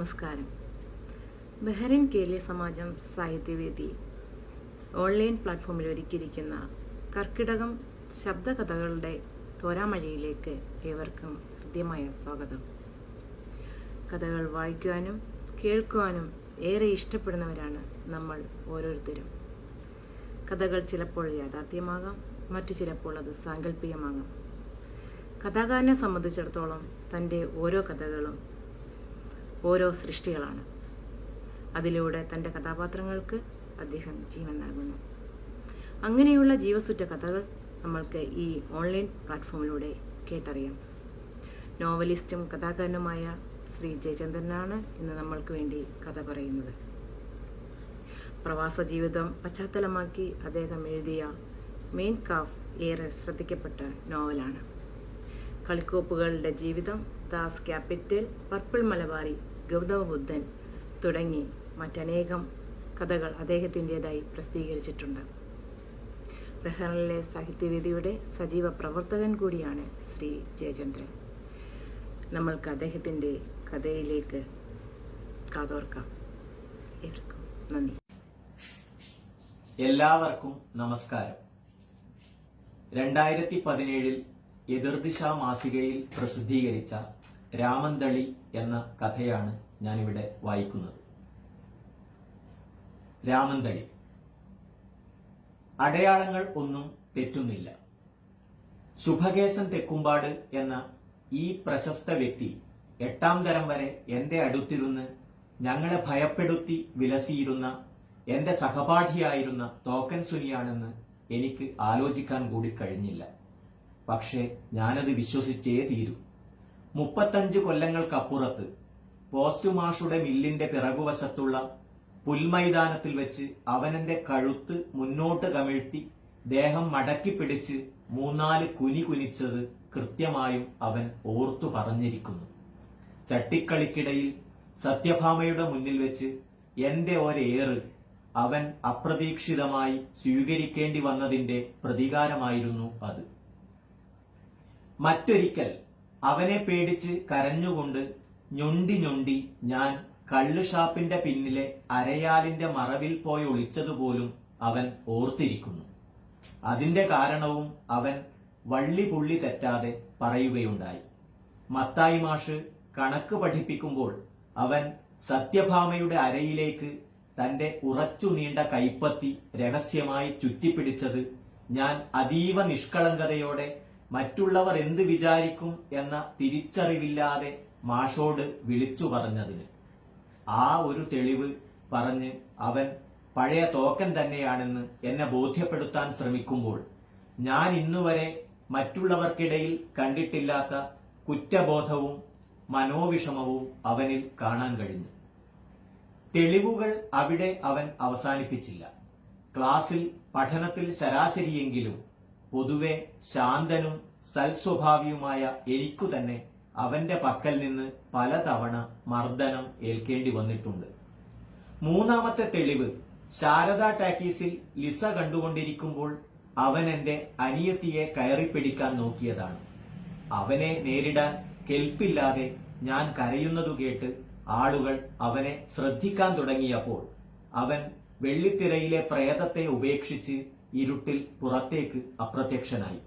നമസ്കാരം. ബഹ്റൈൻ കേരളീയ സമാജം സാഹിത്യവേദി ഓൺലൈൻ പ്ലാറ്റ്ഫോമിൽ ഒരുക്കിയിരിക്കുന്ന കർക്കിടകം ശബ്ദകഥകളുടെ തോരാമഴയിലേക്ക് ഏവർക്കും ഹൃദ്യമായ സ്വാഗതം. കഥകൾ വായിക്കുവാനും കേൾക്കുവാനും ഏറെ ഇഷ്ടപ്പെടുന്നവരാണ് നമ്മൾ ഓരോരുത്തരും. കഥകൾ ചിലപ്പോൾ യാഥാർത്ഥ്യമാകാം, മറ്റു ചിലപ്പോൾ അത് സാങ്കല്പികമാകാം. കഥാകാരനെ സംബന്ധിച്ചിടത്തോളം തൻ്റെ ഓരോ കഥകളും ഓരോ സൃഷ്ടികളാണ്. അതിലൂടെ തൻ്റെ കഥാപാത്രങ്ങൾക്ക് അദ്ദേഹം ജീവൻ നൽകുന്നു. അങ്ങനെയുള്ള ജീവസുറ്റ കഥകൾ നമ്മൾക്ക് ഈ ഓൺലൈൻ പ്ലാറ്റ്ഫോമിലൂടെ കേട്ടറിയാം. നോവലിസ്റ്റും കഥാകാരനുമായ ശ്രീ ജയചന്ദ്രനാണ് ഇന്ന് നമ്മൾക്ക് വേണ്ടി കഥ പറയുന്നത്. പ്രവാസ ജീവിതം പശ്ചാത്തലമാക്കി അദ്ദേഹം എഴുതിയ മെയിൻ കാഫ് ഏറെ ശ്രദ്ധിക്കപ്പെട്ട നോവലാണ്. കളിക്കോപ്പുകളുടെ ജീവിതം, ദാസ് ക്യാപിറ്റൽ, പർപ്പിൾ മലബാരി, ഗൗതമ ബുദ്ധൻ തുടങ്ങി മറ്റനേകം കഥകൾ അദ്ദേഹത്തിൻ്റെതായി പ്രസിദ്ധീകരിച്ചിട്ടുണ്ട്. ബഹ്റൈനിലെ സാഹിത്യവേദിയുടെ സജീവ പ്രവർത്തകൻ കൂടിയാണ് ശ്രീ ജയചന്ദ്രൻ. നമ്മൾക്ക് അദ്ദേഹത്തിൻ്റെ കഥയിലേക്ക് കാതോർക്കാം. ഏവർക്കും നന്ദി. എല്ലാവർക്കും നമസ്കാരം. 2017 എതിർദിശ മാസികയിൽ പ്രസിദ്ധീകരിച്ച രാമന്തളി എന്ന കഥയാണ് ഞാനിവിടെ വായിക്കുന്നത്. രാമന്തളി. അടയാളങ്ങൾ ഒന്നും തെറ്റുന്നില്ല. ശുഭകേശൻ തെക്കുംപാട് എന്ന ഈ പ്രശസ്ത വ്യക്തി 8ാം തരം വരെ എന്റെ അടുത്തിരുന്ന് ഞങ്ങളെ ഭയപ്പെടുത്തി വിലസിയിരുന്ന എന്റെ സഹപാഠിയായിരുന്ന തോക്കൻ സുനിയാണെന്ന് എനിക്ക് ആലോചിക്കാൻ കൂടി കഴിഞ്ഞില്ല. പക്ഷേ ഞാനത് വിശ്വസിച്ചേ തീരൂ. 35 കൊല്ലങ്ങൾക്കപ്പുറത്ത് പോസ്റ്റുമാഷുടെ മില്ലിന്റെ പിറകുവശത്തുള്ള പുൽമൈതാനത്തിൽ വെച്ച് അവനെന്റെ കഴുത്ത് മുന്നോട്ട് കമിഴ്ത്തി ദേഹം മടക്കി പിടിച്ച് 3-4 കുനി കുനിച്ചത് കൃത്യമായും അവൻ ഓർത്തു പറഞ്ഞിരിക്കുന്നു. ചട്ടിക്കളിക്കിടയിൽ സത്യഭാമയുടെ മുന്നിൽ വെച്ച് എന്റെ ഒരേറ് അവൻ അപ്രതീക്ഷിതമായി സ്വീകരിക്കേണ്ടി വന്നതിന്റെ പ്രതികാരമായിരുന്നു അത്. മറ്റൊരിക്കൽ അവനെ പേടിച്ച് കരഞ്ഞുകൊണ്ട് ഞൊണ്ടി ഞാൻ കള്ളുഷാപ്പിന്റെ പിന്നിലെ അരയാലിന്റെ മറവിൽ പോയി ഒളിച്ചതുപോലും അവൻ ഓർത്തിരിക്കുന്നു. അതിന്റെ കാരണവും അവൻ വള്ളി പുള്ളി തെറ്റാതെ പറയുകയുണ്ടായി. മത്തായി മാഷ് കണക്ക് പഠിപ്പിക്കുമ്പോൾ അവൻ സത്യഭാമയുടെ അരയിലേക്ക് തന്റെ ഉറച്ചു നീണ്ട കൈപ്പത്തി രഹസ്യമായി ചുറ്റിപ്പിടിച്ചത് ഞാൻ അതീവ നിഷ്കളങ്കതയോടെ മറ്റുള്ളവർ എന്ത് വിചാരിക്കും എന്ന തിരിച്ചറിവില്ലാതെ മാഷോട് വിളിച്ചു പറഞ്ഞതിന്. ആ ഒരു തെളിവ് പറഞ്ഞ് അവൻ പഴയ തോക്കൻ തന്നെയാണെന്ന് എന്നെ ബോധ്യപ്പെടുത്താൻ ശ്രമിക്കുമ്പോൾ ഞാൻ ഇന്നുവരെ മറ്റുള്ളവർക്കിടയിൽ കണ്ടിട്ടില്ലാത്ത കുറ്റബോധവും മനോവിഷമവും അവനിൽ കാണാൻ കഴിഞ്ഞു. തെളിവുകൾ അവിടെ അവൻ അവസാനിപ്പിച്ചില്ല. ക്ലാസ്സിൽ പഠനത്തിൽ ശരാശരിയെങ്കിലും പൊതുവെ ശാന്തനും സൽസ്വഭാവിയുമായ എനിക്കു തന്നെ അവന്റെ പക്കൽ നിന്ന് പലതവണ മർദ്ദനം ഏൽക്കേണ്ടി വന്നിട്ടുണ്ട്. 3ാമത്തെ തെളിവ് ശാരദ ടാക്കീസിൽ ലിസ കണ്ടുകൊണ്ടിരിക്കുമ്പോൾ അവൻ എന്റെ അനിയത്തിയെ കയറിപ്പിടിക്കാൻ നോക്കിയതാണ്. അവനെ നേരിടാൻ കെൽപ്പില്ലാതെ ഞാൻ കരയുന്നതു കേട്ട് ആളുകൾ അവനെ ശ്രദ്ധിക്കാൻ തുടങ്ങിയപ്പോൾ അവൻ വെള്ളിത്തിരയിലെ പ്രേതത്തെ ഉപേക്ഷിച്ച് ഇരുട്ടിൽ പുറത്തേക്ക് അപ്രത്യക്ഷനായി.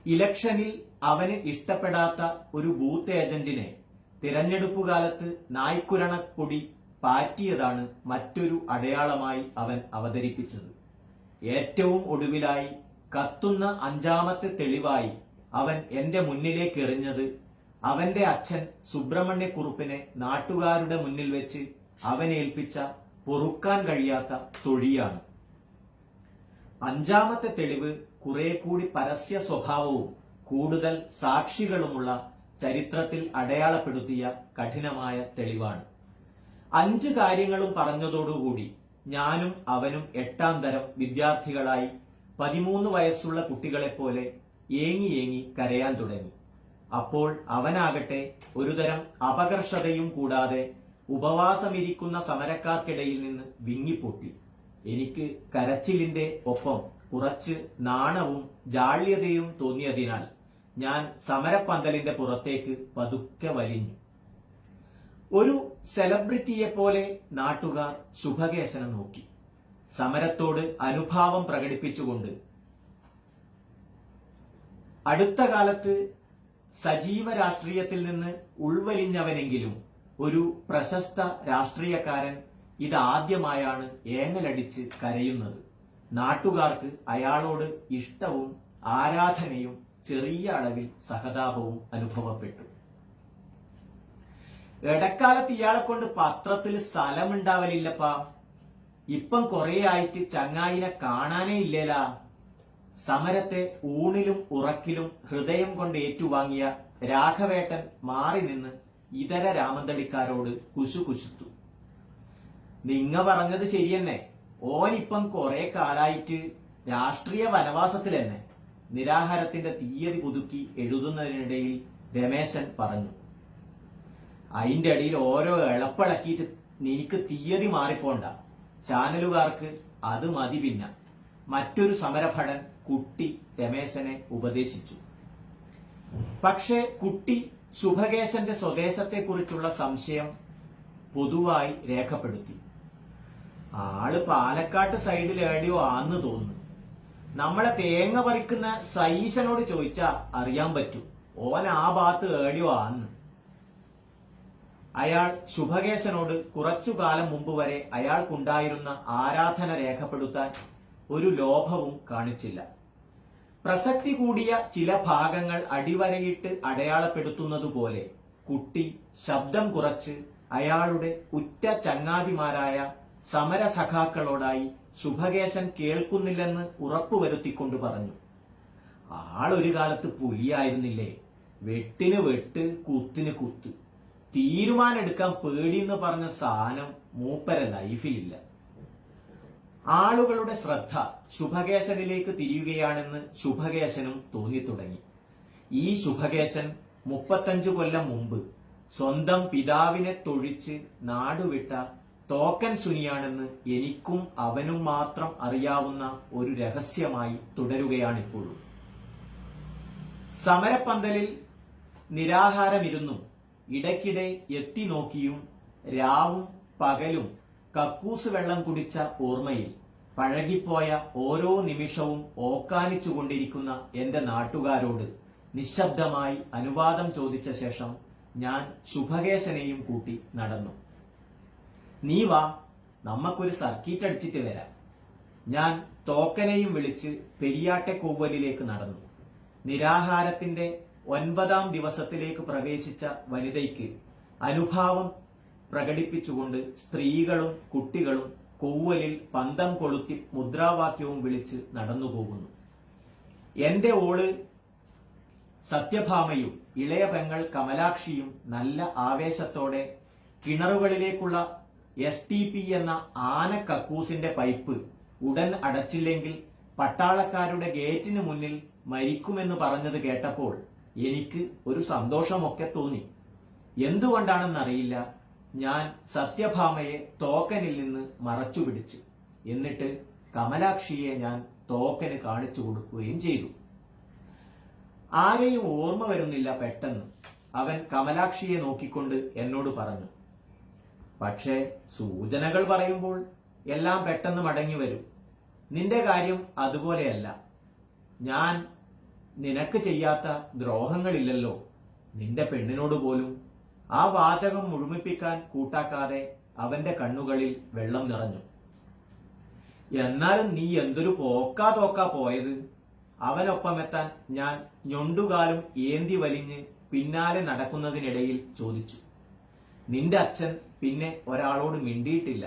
ഇലക്ഷനിൽ അവന് ഇഷ്ടപ്പെടാത്ത ഒരു ബൂത്ത് ഏജന്റിനെ തിരഞ്ഞെടുപ്പുകാലത്ത് നായ്ക്കുരണപ്പൊടി പാറ്റിയതാണ് മറ്റൊരു അടയാളമായി അവൻ അവതരിപ്പിച്ചത്. ഏറ്റവും ഒടുവിലായി കത്തുന്ന 5ാമത്തെ തെളിവായി അവൻ എന്റെ മുന്നിലേക്ക് എറിഞ്ഞത് അവന്റെ അച്ഛൻ സുബ്രഹ്മണ്യക്കുറുപ്പിനെ നാട്ടുകാരുടെ മുന്നിൽ വെച്ച് അവനേൽപ്പിച്ച പൊറുക്കാൻ കഴിയാത്ത തൊഴിയാണ്. 5ാമത്തെ തെളിവ് കുറെ കൂടി പരസ്യ സ്വഭാവവും കൂടുതൽ സാക്ഷികളുമുള്ള ചരിത്രത്തിൽ അടയാളപ്പെടുത്തിയ കഠിനമായ തെളിവാണ്. 5 കാര്യങ്ങളും പറഞ്ഞതോടുകൂടി ഞാനും അവനും 8ാം തരം വിദ്യാർത്ഥികളായി 13 വയസ്സുള്ള കുട്ടികളെപ്പോലെ ഏങ്ങി കരയാൻ തുടങ്ങി. അപ്പോൾ അവനാകട്ടെ ഒരുതരം അപകർഷതയും കൂടാതെ ഉപവാസമിരിക്കുന്ന സമരക്കാർക്കിടയിൽ നിന്ന് വിങ്ങിപ്പൊട്ടി. എനിക്ക് കരച്ചിലിന്റെ ഒപ്പം കുറച്ച് നാണവും ജാള്യതയും തോന്നിയതിനാൽ ഞാൻ സമരപ്പന്തലിന്റെ പുറത്തേക്ക് പതുക്കെ വലിഞ്ഞു. ഒരു സെലിബ്രിറ്റിയെ പോലെ നാട്ടുകാർ ശുഭകേശനെ നോക്കി. സമരത്തോട് അനുഭാവം പ്രകടിപ്പിച്ചുകൊണ്ട് അടുത്ത കാലത്ത് സജീവ രാഷ്ട്രീയത്തിൽ നിന്ന് ഉൾവലിഞ്ഞവനെങ്കിലും ഒരു പ്രശസ്ത രാഷ്ട്രീയക്കാരൻ ഇതാദ്യമായാണ് ഏങ്ങലടിച്ച് കരയുന്നത്. നാട്ടുകാർക്ക് അയാളോട് ഇഷ്ടവും ആരാധനയും ചെറിയ അളവിൽ സഹതാപവും അനുഭവപ്പെട്ടു. ഇടക്കാലത്ത് ഇയാളെ കൊണ്ട് പത്രത്തിൽ സ്ഥലമുണ്ടാവലില്ലപ്പാ. ഇപ്പം കുറെ ആയിട്ട് ചങ്ങായിനെ കാണാനേ ഇല്ലേലാ. സമരത്തെ ഊണിലും ഉറക്കിലും ഹൃദയം കൊണ്ട് ഏറ്റുവാങ്ങിയ രാഘവേട്ടൻ മാറി നിന്ന് ഇതര രാമന്തളിക്കാരോട് കുശുകുശുത്തു. നിങ്ങ പറഞ്ഞത് ശരിയെന്നെ, ഓനിപ്പം കുറെ കാലായിട്ട് രാഷ്ട്രീയ വനവാസത്തിൽ തന്നെ. നിരാഹാരത്തിന്റെ തീയതി പുതുക്കി എഴുതുന്നതിനിടയിൽ രമേശൻ പറഞ്ഞു. അതിന്റെ അടിയിൽ ഓരോ എളപ്പിളക്കിയിട്ട് നിനക്ക് തീയതി മാറിപ്പോണ്ട. ചാനലുകാർക്ക് അത് മതി. പിന്നെ മറ്റൊരു സമരഭടൻ കുട്ടി രമേശനെ ഉപദേശിച്ചു. പക്ഷേ കുട്ടി ശുഭകേശന്റെ സ്വദേശത്തെക്കുറിച്ചുള്ള സംശയം പൊതുവായി രേഖപ്പെടുത്തി. ആള് പാലക്കാട്ട് സൈഡിൽ എവിടെയോ ആന്ന് തോന്നുന്നു. നമ്മളെ തേങ്ങ പറിക്കുന്ന സൈശനോട് ചോദിച്ചാ അറിയാൻ പറ്റും ഓൻ ആ ഭാഗത്ത് എവിടെയോ ആന്ന്. അയാൾ ശുഭകേശനോട് കുറച്ചു കാലം മുമ്പ് വരെ അയാൾക്കുണ്ടായിരുന്ന ആരാധന രേഖപ്പെടുത്താൻ ഒരു ലോഭവും കാണിച്ചില്ല. പ്രസക്തി കൂടിയ ചില ഭാഗങ്ങൾ അടിവരയിട്ട് അടയാളപ്പെടുത്തുന്നതുപോലെ കുട്ടി ശബ്ദം കുറച്ച് അയാളുടെ ഉറ്റ ചങ്ങാതിമാരായ സമരസഖാക്കളോടായി ശുഭകേശൻ കേൾക്കുന്നില്ലെന്ന് ഉറപ്പുവരുത്തിക്കൊണ്ട് പറഞ്ഞു. ആളൊരു കാലത്ത് പുലിയായിരുന്നില്ലേ? വെട്ടിന് വെട്ട്, കുത്തിന് കുത്ത്. തീരുമാനെടുക്കാൻ പേടിയെന്ന് പറഞ്ഞ സാധനം മൂപ്പര ലൈഫിലില്ല. ആളുകളുടെ ശ്രദ്ധ ശുഭകേശനിലേക്ക് തിരിയുകയാണെന്ന് ശുഭകേശനും തോന്നിത്തുടങ്ങി. ഈ ശുഭകേശൻ 35 കൊല്ലം മുമ്പ് സ്വന്തം പിതാവിനെ തൊഴിച്ച് നാടുവിട്ട തോക്കൻ സുനിയാണെന്ന് എനിക്കും അവനും മാത്രം അറിയാവുന്ന ഒരു രഹസ്യമായി തുടരുകയാണിപ്പോഴും. സമരപ്പന്തലിൽ നിരാഹാരമിരുന്നും ഇടയ്ക്കിടെ എത്തി നോക്കിയും രാവും പകലും കക്കൂസ് വെള്ളം കുടിച്ച ഓർമ്മയിൽ പഴകിപ്പോയ ഓരോ നിമിഷവും ഓക്കാനിച്ചുകൊണ്ടിരിക്കുന്ന എന്റെ നാട്ടുകാരോട് നിശബ്ദമായി അനുവാദം ചോദിച്ച ശേഷം ഞാൻ ശുഭകേശനെയും കൂട്ടി നടന്നു. നീ വാ, നമ്മക്കൊരു സർക്കീറ്റ് അടിച്ചിട്ട് വരാം. ഞാൻ തോക്കനെയും വിളിച്ച് പെരിയാട്ടെക്കൊവ്വലിലേക്ക് നടന്നു. നിരാഹാരത്തിന്റെ 9ാം ദിവസത്തിലേക്ക് പ്രവേശിച്ച വനിതയ്ക്ക് അനുഭാവം പ്രകടിപ്പിച്ചുകൊണ്ട് സ്ത്രീകളും കുട്ടികളും കൊവ്വലിൽ പന്തം കൊളുത്തി മുദ്രാവാക്യവും വിളിച്ച് നടന്നുപോകുന്നു. എന്റെ ഓള് സത്യഭാമയും ഇളയ പെങ്ങൾ കമലാക്ഷിയും നല്ല ആവേശത്തോടെ കിണറുകളിലേക്കുള്ള STP എന്ന ആന കക്കൂസിന്റെ പൈപ്പ് ഉടൻ അടച്ചില്ലെങ്കിൽ പട്ടാളക്കാരുടെ ഗേറ്റിന് മുന്നിൽ മരിക്കുമെന്ന് പറഞ്ഞത് കേട്ടപ്പോൾ എനിക്ക് ഒരു സന്തോഷമൊക്കെ തോന്നി. എന്തുകൊണ്ടാണെന്നറിയില്ല, ഞാൻ സത്യഭാമയെ തോക്കനിൽ നിന്ന് മറച്ചുപിടിച്ചു. എന്നിട്ട് കമലാക്ഷിയെ ഞാൻ തോക്കന് കാണിച്ചു കൊടുക്കുകയും ചെയ്തു. ആരെയും ഓർമ്മ വരുന്നില്ല. പെട്ടെന്ന് അവൻ കമലാക്ഷിയെ നോക്കിക്കൊണ്ട് എന്നോട് പറഞ്ഞു. പക്ഷേ സൂചനകൾ പറയുമ്പോൾ എല്ലാം പെട്ടെന്ന് മടങ്ങി വരും. നിന്റെ കാര്യം അതുപോലെയല്ല. ഞാൻ നിനക്ക് ചെയ്യാത്ത ദ്രോഹങ്ങളില്ലല്ലോ. നിന്റെ പെണ്ണിനോട് പോലും. ആ വാചകം മുഴുമിപ്പിക്കാൻ കൂട്ടാക്കാതെ അവന്റെ കണ്ണുകളിൽ വെള്ളം നിറഞ്ഞു. എന്നാലും നീ എന്തൊരു പോക്കാ പോയത്? അവനൊപ്പമെത്താൻ ഞാൻ ഞൊണ്ടുകാലും ഏന്തി വലിഞ്ഞ് പിന്നാലെ നടക്കുന്നതിനിടയിൽ ചോദിച്ചു. നിന്റെ അച്ഛൻ പിന്നെ ഒരാളോട് മിണ്ടിയിട്ടില്ല.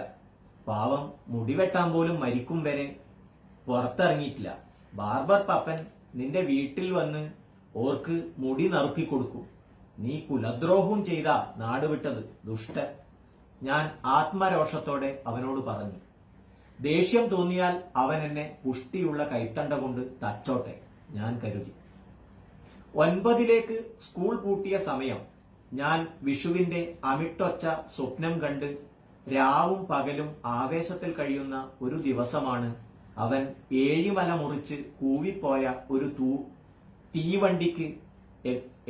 പാവം, മുടിവെട്ടാൻ പോലും മരിക്കും വരെ പുറത്തിറങ്ങിയിട്ടില്ല. ബാർബർ പപ്പൻ നിന്റെ വീട്ടിൽ വന്ന് ഓർക്ക് മുടി നറുക്കിക്കൊടുക്കും. നീ കുലദ്രോഹവും ചെയ്താ നാടുവിട്ടത്, ദുഷ്ടൻ. ഞാൻ ആത്മരോഷത്തോടെ അവനോട് പറഞ്ഞു. ദേഷ്യം തോന്നിയാൽ അവൻ എന്നെ പുഷ്ടിയുള്ള കൈത്തണ്ട കൊണ്ട് തച്ചോട്ടെ, ഞാൻ കരുതി. 9ലേക്ക് സ്കൂൾ പൂട്ടിയ സമയം ഞാൻ വിഷുവിന്റെ അമിട്ടൊച്ച സ്വപ്നം കണ്ട് രാവും പകലും ആവേശത്തിൽ കഴിയുന്ന ഒരു ദിവസമാണ് അവൻ ഏഴിമല മുറിച്ച് കൂവിപ്പോയ ഒരു തീവണ്ടിക്ക്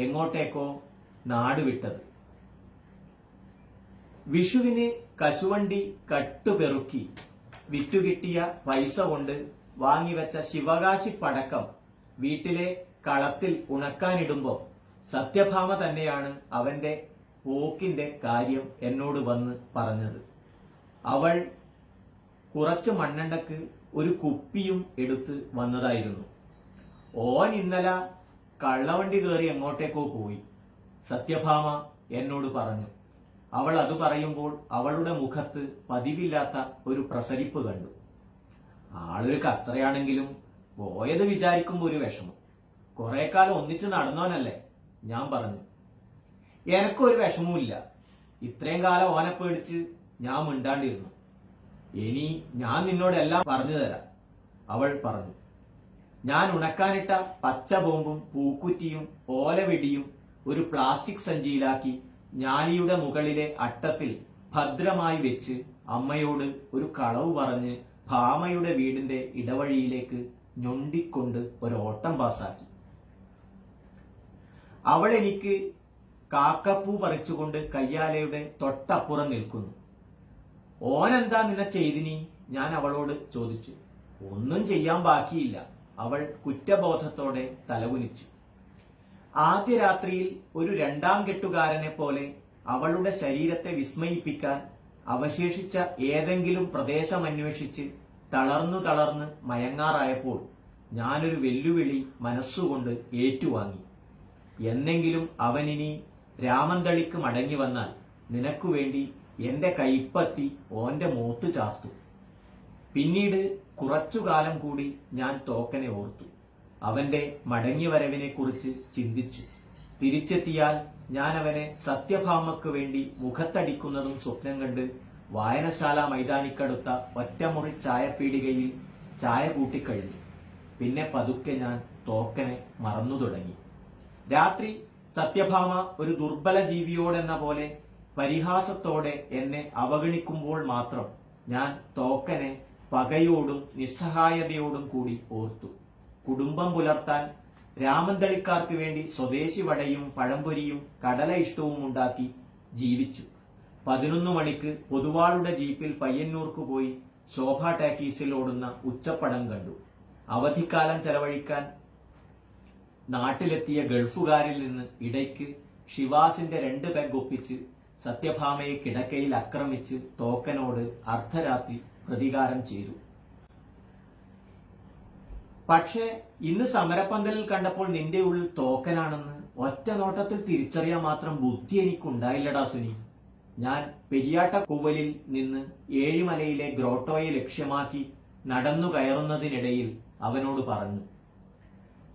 എങ്ങോട്ടേക്കോ നാടുവിട്ടത്. വിഷുവിന് കശുവണ്ടി കട്ടുപെറുക്കി വിറ്റുകിട്ടിയ പൈസ കൊണ്ട് വാങ്ങിവെച്ച ശിവകാശി പടക്കം വീട്ടിലെ കളത്തിൽ ഉണക്കാനിടുമ്പോ സത്യഭാമ തന്നെയാണ് അവന്റെ പോക്കിന്റെ കാര്യം എന്നോട് വന്ന് പറഞ്ഞത്. അവൾ കുറച്ച് മണ്ണെണ്ണക്ക് ഒരു കുപ്പിയും എടുത്ത് വന്നതായിരുന്നു. ഓൻ ഇന്നലെ കള്ളവണ്ടി കയറി എങ്ങോട്ടേക്കോ പോയി, സത്യഭാമ എന്നോട് പറഞ്ഞു. അവൾ അത് പറയുമ്പോൾ അവളുടെ മുഖത്ത് പതിവില്ലാത്ത ഒരു പ്രസരിപ്പ് കണ്ടു. ആളൊരു കച്ചറയാണെങ്കിലും പോയത് വിചാരിക്കുമ്പോ ഒരു വിഷമം. കുറെ കാലം ഒന്നിച്ച് നടന്നോനല്ലേ, ഞാൻ പറഞ്ഞു. എനക്കൊരു വിഷമവുമില്ല. ഇത്രയും കാലം ഓനെ പേടിച്ച് ഞാൻ മിണ്ടാണ്ടിരുന്നു. ഇനി ഞാൻ നിന്നോടെല്ലാം പറഞ്ഞു തരാം, അവൾ പറഞ്ഞു. ഞാൻ ഉണക്കാനിട്ട പച്ച ബോംബും പൂക്കുറ്റിയും ഓലവെടിയും ഒരു പ്ലാസ്റ്റിക് സഞ്ചിയിലാക്കി ഞാലിയുടെ മുകളിലെ അട്ടത്തിൽ ഭദ്രമായി വെച്ച് അമ്മയോട് ഒരു കളവ് പറഞ്ഞ് ഭാമയുടെ വീടിന്റെ ഇടവഴിയിലേക്ക് ഞൊണ്ടിക്കൊണ്ട് ഒരോട്ടം പാസാക്കി. അവൾ എനിക്ക് കാക്കപ്പൂ പറിച്ചുകൊണ്ട് കയ്യാലയുടെ തൊട്ടപ്പുറം നിൽക്കുന്നു. ഓനെന്താ നിന്നെ ചെയ്തിനി? ഞാൻ അവളോട് ചോദിച്ചു. ഒന്നും ചെയ്യാൻ ബാക്കിയില്ല, അവൾ കുറ്റബോധത്തോടെ തലകുനിച്ചു. ആദ്യ രാത്രിയിൽ ഒരു രണ്ടാം കെട്ടുകാരനെ പോലെ അവളുടെ ശരീരത്തെ വിസ്മയിപ്പിക്കാൻ അവശേഷിച്ച ഏതെങ്കിലും പ്രദേശമന്വേഷിച്ച് തളർന്നു മയങ്ങാറായപ്പോൾ ഞാനൊരു വെല്ലുവിളി മനസ്സുകൊണ്ട് ഏറ്റുവാങ്ങി. എന്നെങ്കിലും അവനിനി രാമന്തളിക്ക് മടങ്ങി വന്നാൽ നിനക്കു വേണ്ടി എന്റെ കൈപ്പത്തി ഓന്റെ മൂത്ത് ചാർത്തു. പിന്നീട് കുറച്ചുകാലം കൂടി ഞാൻ തോക്കനെ ഓർത്തു. അവന്റെ മടങ്ങിവരവിനെ കുറിച്ച് ചിന്തിച്ചു. തിരിച്ചെത്തിയാൽ ഞാൻ അവനെ സത്യഭാമയ്ക്ക് വേണ്ടി മുഖത്തടിക്കുന്നതും സ്വപ്നം കണ്ട് വായനശാല മൈതാനിക്കടുത്ത ഒറ്റമുറി ചായപ്പീടികയിൽ ചായ കൂട്ടിക്കഴിഞ്ഞു. പിന്നെ പതുക്കെ ഞാൻ തോക്കനെ മറന്നു തുടങ്ങി. രാത്രി സത്യഭാമ ഒരു ദുർബല ജീവിയോടെന്ന പോലെ പരിഹാസത്തോടെ എന്നെ അവഗണിക്കുമ്പോൾ മാത്രം ഞാൻ തോക്കനെ പകയോടും നിസ്സഹായതയോടും കൂടി ഓർത്തു. കുടുംബം പുലർത്താൻ രാമന്തളിക്കാർക്ക് വേണ്ടി സ്വദേശി വടയും പഴംപൊരിയും കടല ഇഷ്ടവും ഉണ്ടാക്കി ജീവിച്ചു. 11 മണിക്ക് പൊതുവാളുടെ ജീപ്പിൽ പയ്യന്നൂർക്ക് പോയി ശോഭ ടാക്കീസിൽ ഓടുന്ന ഉച്ചപ്പടം കണ്ടു. അവധിക്കാലം ചെലവഴിക്കാൻ നാട്ടിലെത്തിയ ഗൾഫുകാരിൽ നിന്ന് ഇടയ്ക്ക് ഷിവാസിന്റെ 2 പെഗ് ഒപ്പിച്ച് സത്യഭാമയെ കിടക്കയിൽ ആക്രമിച്ച് തോക്കനോട് അർദ്ധരാത്രി പ്രതികാരം ചെയ്തു. പക്ഷേ ഇന്ന് സമരപ്പന്തലിൽ കണ്ടപ്പോൾ നിന്റെ ഉള്ളിൽ തോക്കനാണെന്ന് ഒറ്റ നോട്ടത്തിൽ തിരിച്ചറിയാൻ മാത്രം ബുദ്ധി എനിക്കുണ്ടായില്ലടാ സുനി. ഞാൻ പെരിയാട്ടക്കൂവലിൽ നിന്ന് ഏഴിമലയിലെ ഗ്രോട്ടോയെ ലക്ഷ്യമാക്കി നടന്നു കയറുന്നതിനിടയിൽ അവനോട് പറഞ്ഞു.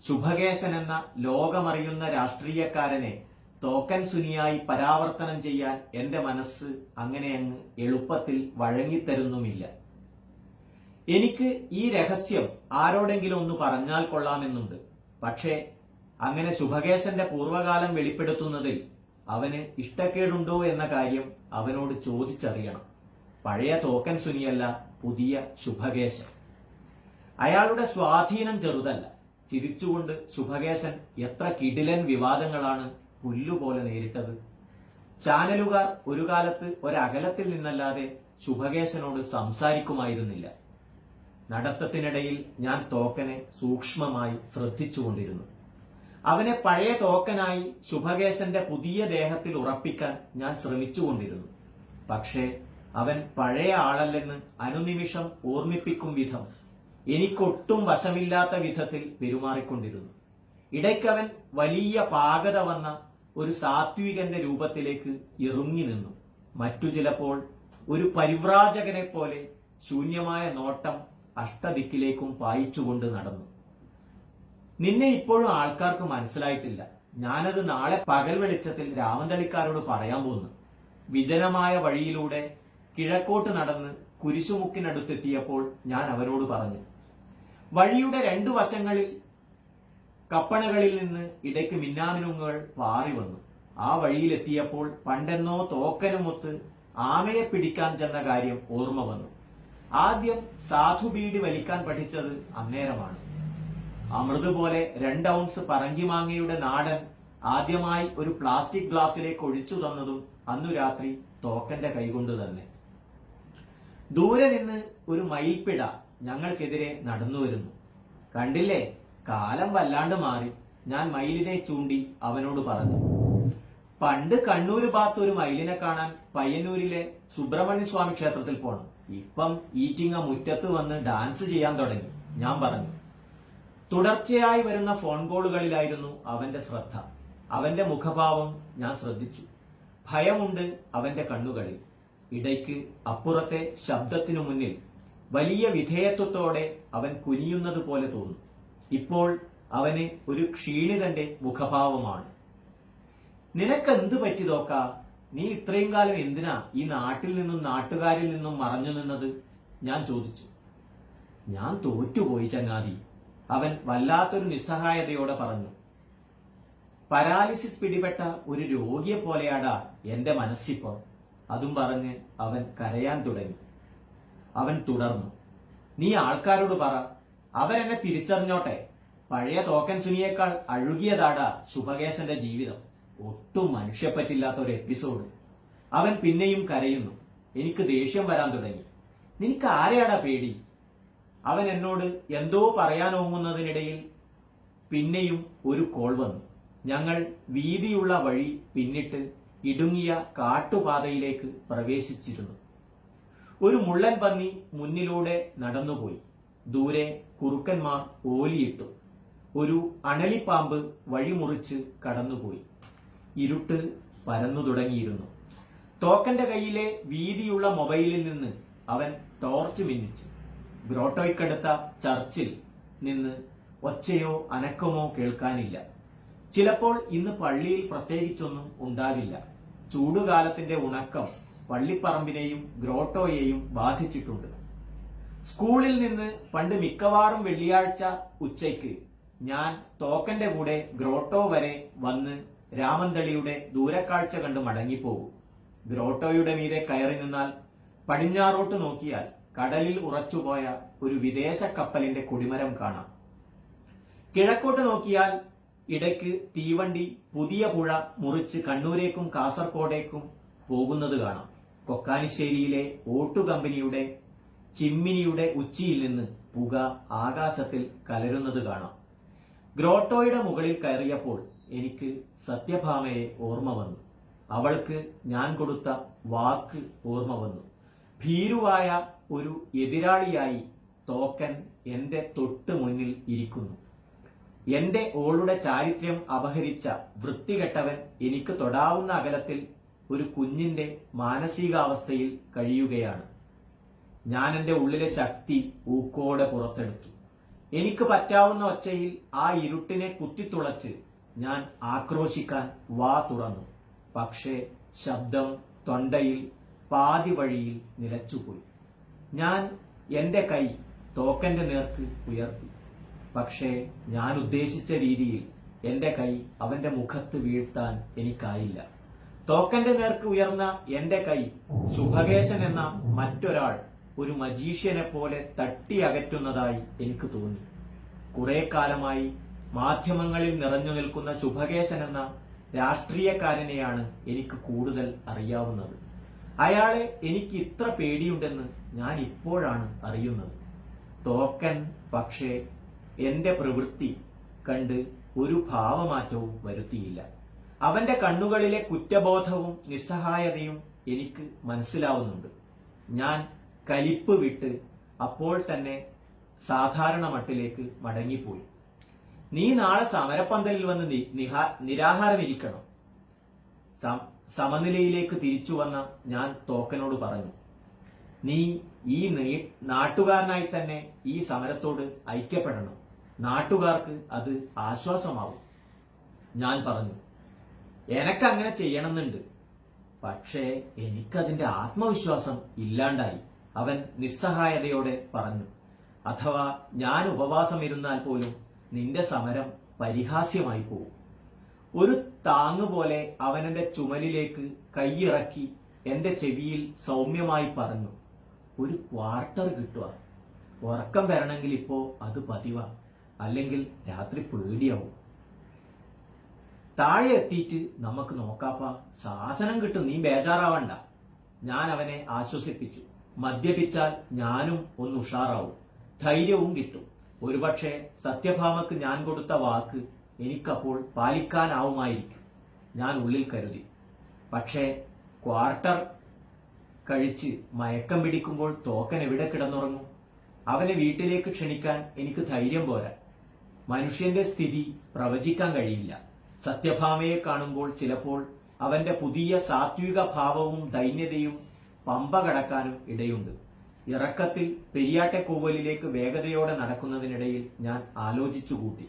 ശുഭകേശൻ എന്ന ലോകമറിയുന്ന രാഷ്ട്രീയക്കാരനെ തോക്കൻ സുനിയായി പരാവർത്തനം ചെയ്യാൻ എന്റെ മനസ്സ് അങ്ങനെയങ്ങ് എളുപ്പത്തിൽ വഴങ്ങിത്തരുന്നുമില്ല. എനിക്ക് ഈ രഹസ്യം ആരോടെങ്കിലും ഒന്ന് പറഞ്ഞാൽ കൊള്ളാമെന്നുണ്ട്. പക്ഷേ അങ്ങനെ ശുഭകേശന്റെ പൂർവ്വകാലം വെളിപ്പെടുത്തുന്നതിൽ അവന് ഇഷ്ടക്കേടുണ്ടോ എന്ന കാര്യം അവനോട് ചോദിച്ചറിയണം. പഴയ തോക്കൻ സുനിയല്ല, പുതിയ ശുഭകേശൻ. അയാളുടെ സ്വാധീനം ചെറുതല്ല. ചിരിച്ചുകൊണ്ട് ശുഭകേശൻ എത്ര കിടിലൻ വിവാദങ്ങളാണ് പുല്ലുപോലെ നേരിട്ടത്. ചാനലുകാർ ഒരു കാലത്ത് ഒരകലത്തിൽ നിന്നല്ലാതെ ശുഭകേശനോട് സംസാരിക്കുമായിരുന്നില്ല. നടത്തത്തിനിടയിൽ ഞാൻ തോക്കനെ സൂക്ഷ്മമായി ശ്രദ്ധിച്ചുകൊണ്ടിരുന്നു. അവനെ പഴയ തോക്കനായി ശുഭകേശന്റെ പുതിയ ദേഹത്തിൽ ഉറപ്പിക്കാൻ ഞാൻ ശ്രമിച്ചുകൊണ്ടിരുന്നു. പക്ഷേ അവൻ പഴയ ആളല്ലെന്ന് അനുനിമിഷം ഓർമ്മിപ്പിക്കും വിധം എനിക്കൊട്ടും വശമില്ലാത്ത വിധത്തിൽ പെരുമാറിക്കൊണ്ടിരുന്നു. ഇടയ്ക്കവൻ വലിയ പാകത വന്ന ഒരു സാത്വികന്റെ രൂപത്തിലേക്ക് ഇറുങ്ങി നിന്നു. മറ്റു ചിലപ്പോൾ ഒരു പരിവ്രാജകനെ പോലെ ശൂന്യമായ നോട്ടം അഷ്ടദിക്കിലേക്കും പായിച്ചുകൊണ്ട് നടന്നു. നിന്നെ ഇപ്പോഴും ആൾക്കാർക്ക് മനസ്സിലായിട്ടില്ല. ഞാനത് നാളെ പകൽ വെളിച്ചത്തിൽ രാമന്തളിക്കാരോട് പറയാൻ പോകുന്നു. വിജനമായ വഴിയിലൂടെ കിഴക്കോട്ട് നടന്ന് കുരിശുമുക്കിനടുത്തെത്തിയപ്പോൾ ഞാൻ അവരോട് പറഞ്ഞു. വഴിയുടെ 2 വശങ്ങളിൽ കപ്പണകളിൽ നിന്ന് ഇടയ്ക്ക് മിന്നാമിനുങ്ങുകൾ പാറി വന്നു. ആ വഴിയിലെത്തിയപ്പോൾ പണ്ടെന്നോ തോക്കനുമൊത്ത് ആമയെ പിടിക്കാൻ ചെന്ന കാര്യം ഓർമ്മ വന്നു. ആദ്യം സാധുബീഡി വലിക്കാൻ പഠിച്ചത് അന്നേരമാണ്. അമൃത് പോലെ 2 ഔൺസ് പറങ്കിമാങ്ങയുടെ നാടൻ ആദ്യമായി ഒരു പ്ലാസ്റ്റിക് ഗ്ലാസ്സിലേക്ക് ഒഴിച്ചു തന്നതും അന്നു രാത്രി തോക്കന്റെ കൈകൊണ്ട് തന്നെ. ദൂരെ നിന്ന് ഒരു മയിൽപ്പിട ഞങ്ങൾക്കെതിരെ നടന്നു വരുന്നു. കണ്ടില്ലേ, കാലം വല്ലാണ്ട് മാറി. ഞാൻ മയിലിനെ ചൂണ്ടി അവനോട് പറഞ്ഞു. പണ്ട് കണ്ണൂര് ഭാഗത്ത് ഒരു മയിലിനെ കാണാൻ പയ്യന്നൂരിലെ സുബ്രഹ്മണ്യ സ്വാമി ക്ഷേത്രത്തിൽ പോണം. ഇപ്പം ഈറ്റിങ്ങ മുറ്റത്ത് വന്ന് ഡാൻസ് ചെയ്യാൻ തുടങ്ങി, ഞാൻ പറഞ്ഞു. തുടർച്ചയായി വരുന്ന ഫോൺ കോളുകളിലായിരുന്നു അവന്റെ ശ്രദ്ധ. അവന്റെ മുഖഭാവം ഞാൻ ശ്രദ്ധിച്ചു. ഭയമുണ്ട് അവന്റെ കണ്ണുകളിൽ. ഇടയ്ക്ക് അപ്പുറത്തെ ശബ്ദത്തിനു മുന്നിൽ വലിയ വിധേയത്വത്തോടെ അവൻ കുനിയുന്നത് പോലെ തോന്നും. ഇപ്പോൾ അവന് ഒരു ക്ഷീണിതന്റെ മുഖഭാവമാണ്. നിനക്കെന്ത് പറ്റി തോക്ക? നീ ഇത്രയും കാലം എന്തിനാ ഈ നാട്ടിൽ നിന്നും നാട്ടുകാരിൽ നിന്നും മറഞ്ഞു നിന്നത്? ഞാൻ ചോദിച്ചു. ഞാൻ തോറ്റുപോയി ചങ്ങാതി, അവൻ വല്ലാത്തൊരു നിസ്സഹായതയോടെ പറഞ്ഞു. പരാലിസിസ് പിടിപെട്ട ഒരു രോഗിയെ പോലെയാടാ എന്റെ മനസ്സിപ്പോ. അതും പറഞ്ഞ് അവൻ കരയാൻ തുടങ്ങി. അവൻ തുടർന്നു. നീ ആൾക്കാരോട് പറ, അവരെന്നെ തിരിച്ചറിഞ്ഞോട്ടെ. പഴയ തോക്കൻ സുനിയേക്കാൾ അഴുകിയതാടാ ശുഭകേശന്റെ ജീവിതം. ഒട്ടും മനുഷ്യപ്പറ്റില്ലാത്ത ഒരു എപ്പിസോഡ്. അവൻ പിന്നെയും കരയുന്നു. എനിക്ക് ദേഷ്യം വരാൻ തുടങ്ങി. നിനക്ക് ആരെയാടാ പേടി? അവൻ എന്നോട് എന്തോ പറയാനോങ്ങുന്നതിനിടയിൽ പിന്നെയും ഒരു കോൾ വന്നു. ഞങ്ങൾ വീതിയുള്ള വഴി പിന്നിട്ട് ഇടുങ്ങിയ കാട്ടുപാതയിലേക്ക് പ്രവേശിച്ചിരുന്നു. ഒരു മുള്ളൻ പന്നി മുന്നിലൂടെ നടന്നുപോയി. ദൂരെ കുറുക്കന്മാർ ഓലിയിട്ടു. ഒരു അണലിപ്പാമ്പ് വഴിമുറിച്ച് കടന്നുപോയി. ഇരുട്ട് പരന്നു തുടങ്ങിയിരുന്നു. തോക്കന്റെ കയ്യിലെ വീതിയുള്ള മൊബൈലിൽ നിന്ന് അവൻ ടോർച്ച് മിന്നിച്ചു. ഗ്രോട്ടോയ്ക്കടുത്ത ചർച്ചിൽ നിന്ന് ഒച്ചയോ അനക്കമോ കേൾക്കാനില്ല. ചിലപ്പോൾ ഇന്ന് പള്ളിയിൽ പ്രത്യേകിച്ചൊന്നും ഉണ്ടാകില്ല. ചൂടുകാലത്തിന്റെ ഉണക്കം പള്ളിപ്പറമ്പിനെയും ഗ്രോട്ടോയെയും ബാധിച്ചിട്ടുണ്ട്. സ്കൂളിൽ നിന്ന് പണ്ട് മിക്കവാറും വെള്ളിയാഴ്ച ഉച്ചയ്ക്ക് ഞാൻ തോക്കന്റെ കൂടെ ഗ്രോട്ടോ വരെ വന്ന് രാമന്തളിയുടെ ദൂരക്കാഴ്ച കണ്ട് മടങ്ങിപ്പോകും. ഗ്രോട്ടോയുടെ മീതെ കയറി നിന്നാൽ പടിഞ്ഞാറോട്ട് നോക്കിയാൽ കടലിൽ ഉറച്ചുപോയ ഒരു വിദേശ കപ്പലിന്റെ കൊടിമരം കാണാം. കിഴക്കോട്ട് നോക്കിയാൽ ഇടയ്ക്ക് തീവണ്ടി പുതിയ പുഴ മുറിച്ച് കണ്ണൂരേക്കും കാസർകോടേക്കും പോകുന്നത് കാണാം. കൊക്കാനിശ്ശേരിയിലെ ഓട്ടു കമ്പനിയുടെ ചിമ്മിനിയുടെ ഉച്ചിയിൽ നിന്ന് പുക ആകാശത്തിൽ കലരുന്നത് കാണാം. ഗ്രോട്ടോയുടെ മുകളിൽ കയറിയപ്പോൾ എനിക്ക് സത്യഭാമയെ ഓർമ്മ വന്നു. അവൾക്ക് ഞാൻ കൊടുത്ത വാക്ക് ഓർമ്മ വന്നു. ഭീരുവായ ഒരു എതിരാളിയായി തോക്കൻ എന്റെ തൊട്ട് മുന്നിൽ ഇരിക്കുന്നു. എന്റെ ഓളുടെ ചാരിത്ര്യം അപഹരിച്ച വൃത്തികെട്ടവൻ എനിക്ക് തൊടാവുന്ന അകലത്തിൽ ഒരു കുഞ്ഞിന്റെ മാനസികാവസ്ഥയിൽ കഴിയുകയാണ്. ഞാൻ എന്റെ ഉള്ളിലെ ശക്തി ഊക്കോടെ പുറത്തെടുത്തു. എനിക്ക് പറ്റാവുന്ന ഒച്ചയിൽ ആ ഇരുട്ടിനെ കുത്തിത്തുളച്ച് ഞാൻ ആക്രോശിക്കാൻ വാ തുറന്നു. പക്ഷേ ശബ്ദം തൊണ്ടയിൽ പാതി വഴിയിൽ നിലച്ചുപോയി. ഞാൻ എന്റെ കൈ തോക്കന്റെ നേർക്ക് ഉയർത്തി. പക്ഷേ ഞാൻ ഉദ്ദേശിച്ച രീതിയിൽ എന്റെ കൈ അവന്റെ മുഖത്ത് വീഴ്ത്താൻ എനിക്കായില്ല. തോക്കന്റെ നേർക്ക് ഉയർന്ന എന്റെ കൈ ശുഭകേശൻ എന്ന മറ്റൊരാൾ ഒരു മജീഷ്യനെ പോലെ തട്ടി അകറ്റുന്നതായി എനിക്ക് തോന്നി. കുറെ കാലമായി മാധ്യമങ്ങളിൽ നിറഞ്ഞു നിൽക്കുന്ന ശുഭകേശൻ എന്ന രാഷ്ട്രീയക്കാരനെയാണ് എനിക്ക് കൂടുതൽ അറിയാവുന്നത്. അയാളെ എനിക്ക് ഇത്ര പേടിയുണ്ടെന്ന് ഞാൻ ഇപ്പോഴാണ് അറിയുന്നത്. തോക്കൻ പക്ഷേ എന്റെ പ്രവൃത്തി കണ്ട് ഒരു ഭാവമാറ്റവും വരുത്തിയില്ല. അവന്റെ കണ്ണുകളിലെ കുറ്റബോധവും നിസ്സഹായതയും എനിക്ക് മനസ്സിലാവുന്നുണ്ട്. ഞാൻ കലിപ്പ് വിട്ട് അപ്പോൾ തന്നെ സാധാരണ മട്ടിലേക്ക് മടങ്ങിപ്പോയി. നീ നാളെ സമരപ്പന്തലിൽ വന്ന് നിരാഹാരമിരിക്കണം. സമനിലയിലേക്ക് തിരിച്ചു വന്ന ഞാൻ തോക്കനോട് പറഞ്ഞു. നീ ഈ നാട്ടുകാരനായി തന്നെ ഈ സമരത്തോട് ഐക്യപ്പെടണം. നാട്ടുകാർക്ക് അത് ആശ്വാസമാവും. ഞാൻ പറഞ്ഞു, എനക്കങ്ങനെ ചെയ്യണമെന്നുണ്ട്, പക്ഷേ എനിക്കതിന്റെ ആത്മവിശ്വാസം ഇല്ലാണ്ടായി. അവൻ നിസ്സഹായതയോടെ പറഞ്ഞു. അഥവാ ഞാൻ ഉപവാസം ഇരുന്നാൽ പോലും നിന്റെ സമരം പരിഹാസ്യമായി പോകും. ഒരു താങ്ങുപോലെ അവൻ എന്റെ ചുമലിലേക്ക് കൈയിറക്കി എന്റെ ചെവിയിൽ സൗമ്യമായി പറഞ്ഞു, ഒരു ക്വാർട്ടർ കിട്ടുക. ഉറക്കം വരണമെങ്കിൽ ഇപ്പോ അത് പതിവാ, അല്ലെങ്കിൽ രാത്രി പേടിയാവും. താഴെ എത്തിയിട്ട് നമുക്ക് നോക്കാപ്പ, സാധനം കിട്ടും, നീ ബേജാറാവണ്ട. ഞാൻ അവനെ ആശ്വസിപ്പിച്ചു. മദ്യപിച്ചാൽ ഞാനും ഒന്ന് ഉഷാറാവും, ധൈര്യവും കിട്ടും. ഒരുപക്ഷെ സത്യഭാമക്ക് ഞാൻ കൊടുത്ത വാക്ക് എനിക്കപ്പോൾ പാലിക്കാനാവുമായിരിക്കും, ഞാൻ ഉള്ളിൽ കരുതി. പക്ഷേ ക്വാർട്ടർ കഴിച്ച് മയക്കം പിടിക്കുമ്പോൾ തോക്കൻ എവിടെ കിടന്നുറങ്ങും? അവനെ വീട്ടിലേക്ക് ക്ഷണിക്കാൻ എനിക്ക് ധൈര്യം പോരാ. മനുഷ്യന്റെ സ്ഥിതി പ്രവചിക്കാൻ കഴിയില്ല. സത്യഭാമയെ കാണുമ്പോൾ ചിലപ്പോൾ അവന്റെ പുതിയ സാത്വിക ഭാവവും ദൈന്യതയും പമ്പ കടക്കാനും ഇടയുണ്ട്. ഇറക്കത്തിൽ പെരിയാട്ടെക്കോവലിലേക്ക് വേഗതയോടെ നടക്കുന്നതിനിടയിൽ ഞാൻ ആലോചിച്ചു കൂട്ടി.